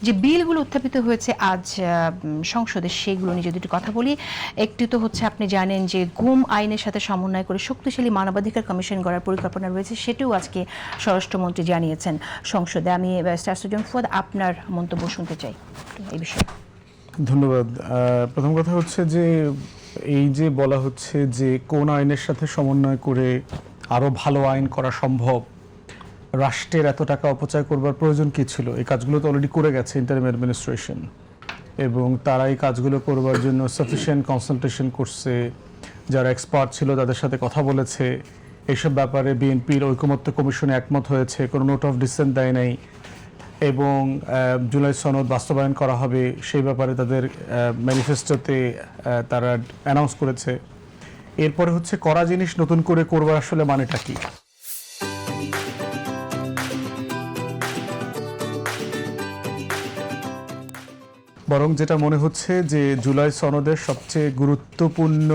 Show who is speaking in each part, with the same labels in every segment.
Speaker 1: যে বিলগুলো উত্থাপিত হয়েছে আজ সংসদে সেগুলো নিয়ে যদি একটু কথা বলি। একটি তো হচ্ছে আপনি জানেন যে গুম আইনের সাথে সমন্বয় করে শক্তিশালী মানবাধিকার কমিশন গড়ার পরিকল্পনা রয়েছে, সেটিও আজকে স্বরাষ্ট্রমন্ত্রী জানিয়েছেন সংসদে। আমি স্টারসুজন ফুয়াদ আপনার মন্তব্য শুনতে চাই এই বিষয়ে।
Speaker 2: ধন্যবাদ। প্রথম কথা হচ্ছে যে এই যে বলা হচ্ছে যে কোন আইনের সাথে সমন্বয় করে আরও ভালো আইন করা সম্ভব, রাষ্ট্রের এত টাকা অপচয় করবার প্রয়োজন কী ছিল? এই কাজগুলো তো অলরেডি করে গেছে ইন্টারিম অ্যাডমিনিস্ট্রেশন, এবং তারা এই কাজগুলো করবার জন্য সাফিসিয়েন্ট কনসালটেশন করছে, যারা এক্সপার্ট ছিল তাদের সাথে কথা বলেছে। এইসব ব্যাপারে বিএনপির ঐকমত্য কমিশনে একমত হয়েছে, কোনো নোট অফ ডিসেন্ট দেয় নাই, এবং জুলাই সনদ বাস্তবায়ন করা হবে সেই ব্যাপারে তাদের ম্যানিফেস্টোতে তারা অ্যানাউন্স করেছে। এরপরে হচ্ছে করা জিনিস নতুন করে করবার আসলে মানেটা কি? বরং যেটা মনে হচ্ছে যে জুলাই সনদের সবচেয়ে গুরুত্বপূর্ণ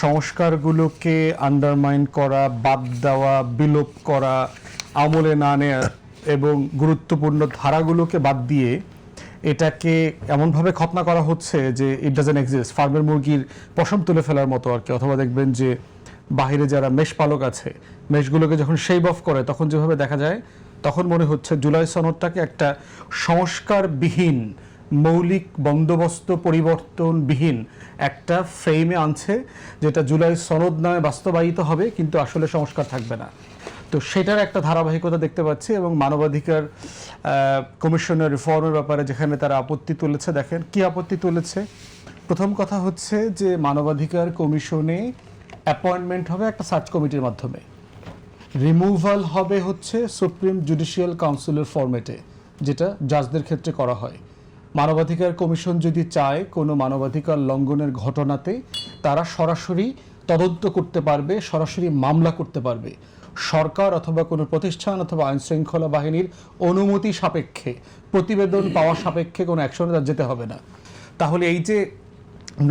Speaker 2: সংস্কারগুলোকে আন্ডারমাইন করা, বাদ দেওয়া, বিলোপ করা, আমলে না নেয়া এবং গুরুত্বপূর্ণ ধারাগুলোকে বাদ দিয়ে এটাকে এমনভাবে খতনা করা হচ্ছে যে ইট ডাজন্ট এক্সিস্ট, ফার্মের মুরগির পশম তুলে ফেলার মতো আর কি। অথবা দেখবেন যে বাহিরে যারা মেষ পালক আছে, মেষগুলোকে যখন শেভ অফ করে তখন যেভাবে দেখা যায়, তখন মনে হচ্ছে জুলাই সনদটাকে একটা সংস্কারবিহীন, মৌলিক বন্দোবস্ত পরিবর্তনবিহীন একটা ফ্রেমে আনছে, যেটা জুলাই সনদ নামে বাস্তবায়িত হবে কিন্তু আসলে সংস্কার থাকবে না। তো সেটার একটা ধারাবাহিকতা দেখতে পাচ্ছি। এবং মানবাধিকার কমিশনের রিফর্মের ব্যাপারে যেখানে তারা আপত্তি তুলেছে, দেখেন কি আপত্তি তুলেছে। প্রথম কথা হচ্ছে যে মানবাধিকার কমিশনে অ্যাপয়েন্টমেন্ট হবে একটা সার্চ কমিটির মাধ্যমে, রিমুভাল হবে হচ্ছে সুপ্রিম জুডিশিয়াল কাউন্সিলের ফরম্যাটে, যেটা জাজদের ক্ষেত্রে করা হয়। মানবাধিকার কমিশন যদি চায় কোনো মানবাধিকার লঙ্ঘনের ঘটনাতে, তারা সরাসরি তদন্ত করতে পারবে, সরাসরি মামলা করতে পারবে। সরকার অথবা কোনো প্রতিষ্ঠান অথবা আইনশৃঙ্খলা বাহিনীর অনুমতি সাপেক্ষে, প্রতিবেদন পাওয়া সাপেক্ষে কোনো অ্যাকশনে তার যেতে হবে না। তাহলে এই যে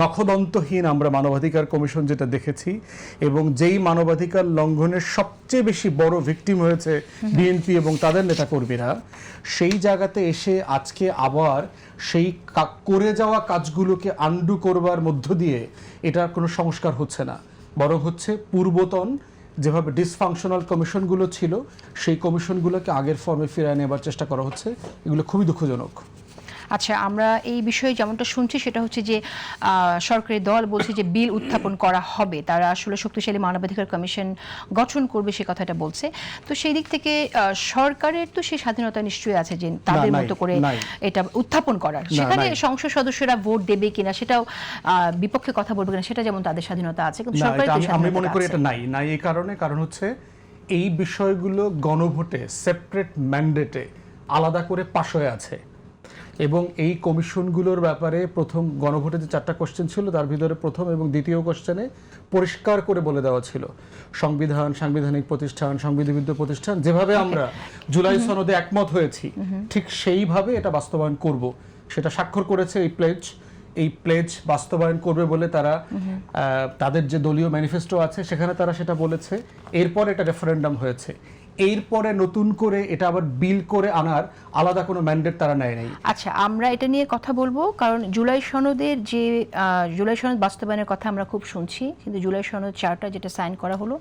Speaker 2: নখদন্তহীন আমরা মানবাধিকার কমিশন যেটা দেখেছি, এবং যেই মানবাধিকার লঙ্ঘনের সবচেয়ে বেশি বড় ভিকটিম হয়েছে বিএনপি এবং তাদের নেতাকর্মীরা, সেই জায়গাতে এসে আজকে আবার সেই করে যাওয়া কাজগুলোকে আন্ডু করবার মধ্য দিয়ে এটার কোনো সংস্কার হচ্ছে না, বরং হচ্ছে পূর্বতন যেভাবে ডিসফাংশনাল কমিশনগুলো ছিল সেই কমিশনগুলোকে আগের ফর্মে ফিরিয়ে নেবার চেষ্টা করা হচ্ছে। এগুলো খুবই দুঃখজনক।
Speaker 1: আচ্ছা, আমরা এই বিষয়ে যেমনটা শুনছি সেটা হচ্ছে যে সরকারি দল বলছে যে বিল উত্থাপন করা হবে, তারা আসলে শক্তিশালী মানবাধিকার কমিশন গঠন করবে সে কথাটা বলছে। তো সেই দিক থেকে সরকারের তো সেই স্বাধীনতা নিশ্চয়ই আছে যে তাদের মতো করে এটা উত্থাপন করার, সেখানে সংসদ সদস্যরা ভোট দেবে কিনা, সেটাও বিপক্ষে কথা বলবে কিনা, সেটা যেমন তাদের স্বাধীনতা আছে, কিন্তু সরকারের
Speaker 2: আমি মনে করি এটা নাই এই কারণ হচ্ছে এই বিষয়গুলো গণভোটে সেপারেট ম্যান্ডেটে আলাদা করে পাশ হয়ে আছে। এবং এই কমিশনগুলোর ব্যাপারে প্রথম গণভোটে যে 4টা কোশ্চেন ছিল, তার ভিতরে প্রথম এবং দ্বিতীয় কোশ্চেনে পরিষ্কার করে বলে দেওয়া ছিল সংবিধান, সাংবিধানিক প্রতিষ্ঠান, সংবিধিবদ্ধ প্রতিষ্ঠান, যেভাবে আমরা জুলাই সনদে একমত হয়েছি ঠিক সেইভাবে এটা বাস্তবায়ন করব, সেটা স্বাক্ষর করেছে এই প্লেজ বাস্তবায়ন করবে বলে তারা তাদের যে দলীয় ম্যানিফেস্টো আছে সেখানে তারা সেটা বলেছে। এরপর এটা রেফারেন্ডাম হয়েছে, এরপরে নতুন করে এটা আবার বিল করে আনার আলাদা কোনো ম্যান্ডেট তারা নেয় নাই।
Speaker 1: আচ্ছা, আমরা এটা নিয়ে কথা বলবো, কারণ জুলাই সনদের যে জুলাই সনদ বাস্তবায়নের কথা আমরা খুব শুনছি, কিন্তু জুলাই সনদ 4টা যেটা সাইন করা হলো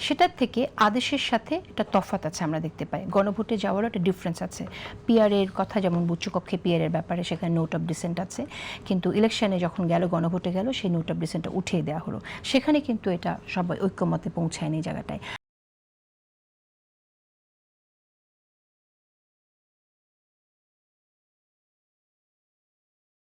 Speaker 1: সেটার থেকে আদেশের সাথে একটা তফাৎ আছে আমরা দেখতে পাই। গণভোটে যাওয়ারও একটা ডিফারেন্স আছে। পিআরের কথা যেমন উচ্চকক্ষে পিআরের ব্যাপারে সেখানে নোট অফ ডিসেন্ট আছে, কিন্তু ইলেকশনে যখন গেল, গণভোটে গেল, সেই নোট অফ ডিসেন্টটা উঠিয়ে দেওয়া হলো। সেখানে কিন্তু এটা সবাই ঐক্যমতে পৌঁছায়নি জায়গাটায়।